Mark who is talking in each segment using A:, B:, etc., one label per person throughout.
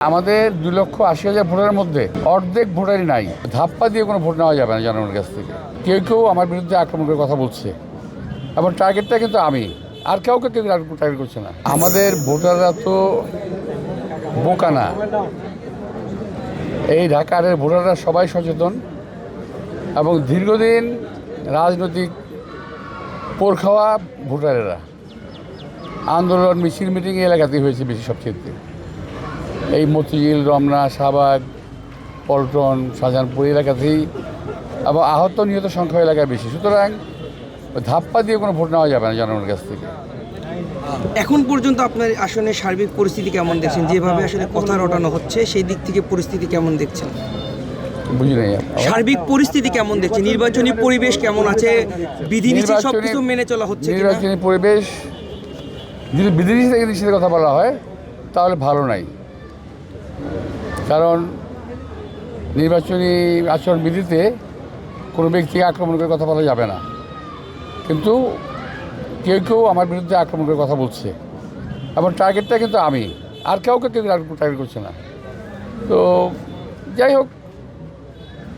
A: আমাদের 2,80,000 ভোটারের মধ্যে অর্ধেক ভোটারই নাই। ধাপ্পা দিয়ে কোনো ভোট নেওয়া যাবে না জনগণের কাছ থেকে। কেউ কেউ আমার বিরুদ্ধে আক্রমণ করে কথা বলছে এবং টার্গেটটা কিন্তু আমি, আর কেউ টার্গেট করছে না। আমাদের ভোটাররা তো বোকা না। এই ঢাকার ভোটাররা সবাই সচেতন এবং দীর্ঘদিন রাজনৈতিক পোর খাওয়া ভোটারেরা। আন্দোলন মিছিল মিটিং এলাকাতেই হয়েছে বেশি সবচেয়ে। এই মতিঝিল, রমনা, শাহবাগ, পল্টন, শাহজাহানপুর এলাকাতেই এবং আহত নিহত সংখ্যা এলাকায় বেশি। সুতরাং ধাপ্পা দিয়ে কোনো ভোট নেওয়া যাবে না জনগণের কাছ থেকে।
B: এখন পর্যন্ত আপনার আসলে সার্বিক পরিস্থিতি কেমন দেখছেন? যেভাবে আসলে কথা রটানো হচ্ছে সেই দিক থেকে পরিস্থিতি কেমন দেখছেন?
A: বুঝি নাই।
B: সার্বিক পরিস্থিতি কেমন দেখছেন? নির্বাচনী পরিবেশ কেমন আছে? বিধিনিষেধ সবকিছু মেনে চলা হচ্ছে কিনা?
A: নির্বাচনী পরিবেশ যদি বিধিনিষেধের কথা বলা হয় তাহলে ভালো নাই। কারণ নির্বাচনী আচরণবিধিতে কোনো ব্যক্তিকে আক্রমণ করে কথা বলা যাবে না, কিন্তু কেউ কেউ আমার বিরুদ্ধে আক্রমণ করে কথা বলছে এবং টার্গেটটা কিন্তু আমি, আর কেউ টার্গেট করছে না। তো যাই হোক,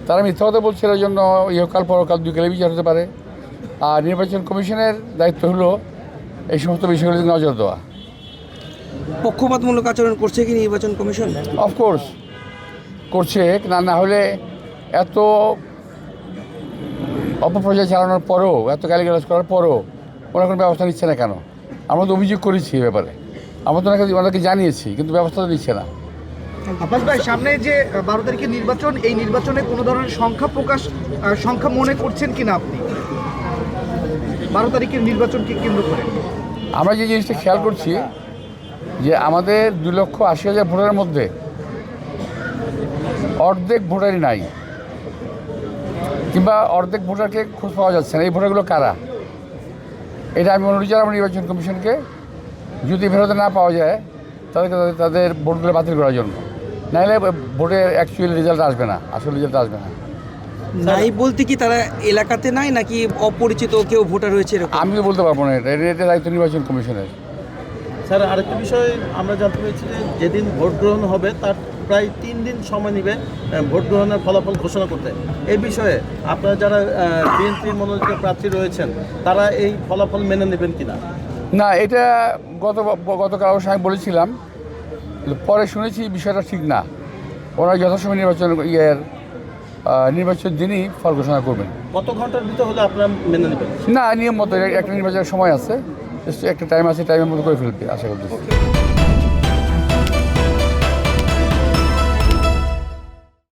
A: তারা মিথ্যা কথা বলছে, এর জন্য ইহকাল পরকাল দুই কালে বিচার হতে পারে। আর নির্বাচন কমিশনের দায়িত্ব হলো এই সমস্ত বিষয়গুলিতে নজর দেওয়া।
B: পক্ষপাতমূলক আচরণ করছে কি নির্বাচন কমিশন?
A: অফকোর্স করছে, না হলে এত অপপ্রচার চালানোর পরও, এত গালিগালাজ করার পরও ওরা কোনো ব্যবস্থা নিচ্ছে না কেন? আমরা তো অভিযোগ করেছি এ ব্যাপারে, আমরা তো ওনাকে জানিয়েছি, কিন্তু ব্যবস্থা তো নিচ্ছে না।
C: আব্বাস ভাই, সামনে যে 12 তারিখের নির্বাচন, এই নির্বাচনে কোনো ধরনের সংখ্যা মনে করছেন কিনা আপনি 12 তারিখের নির্বাচনকে কেন্দ্র করে?
A: আমরা যে জিনিসটা খেয়াল করছি যে আমাদের 2,80,000 ভোটারের মধ্যে অর্ধেক ভোটারই নাই, কিংবা অর্ধেক ভোটারকে খোঁজ পাওয়া যাচ্ছে না। এই ভোটারগুলো কারা? এটা আমি অনুরোধ জানাবো নির্বাচন কমিশনকে, যদি ফেরত না পাওয়া যায় তাদেরকে তাদের ভোটগুলো বাতিল করার জন্য। নাহলে ভোটের অ্যাকচুয়াল রেজাল্ট আসবে না, আসল রেজাল্ট আসবে না।
B: নাই বলতে কি তারা এলাকাতে নাই, নাকি অপরিচিত কেউ ভোটার রয়েছে এরকম?
A: আমি তো বলতে পারবো না, এটা দায়িত্ব নির্বাচন কমিশনের।
D: স্যার, আরেকটা বিষয় আমরা জানতে পেরেছি যে যেদিন ভোট গ্রহণ হবে তার প্রায় 3 দিন সময় নেবে ভোট গ্রহণের ফলাফল ঘোষণা করতে। এই বিষয়ে আপনারা যারা বিএনপির মনোনীত প্রার্থী রয়েছেন তারা এই ফলাফল মেনে নেবেন কিনা?
A: না, এটা গতকাল অবশ্য আমি বলেছিলাম, পরে শুনেছি বিষয়টা ঠিক না। ওরা যথাসময় নির্বাচন দিনই ফল ঘোষণা করবেন।
D: কত ঘন্টার ভিতর হলে আপনারা মেনে নেবেন?
A: না, নিয়ম মতো একটা নির্বাচনের সময় আছে, একটা টাইম আছে, টাইমের মতো করে ফেলবে আশা করতেছি।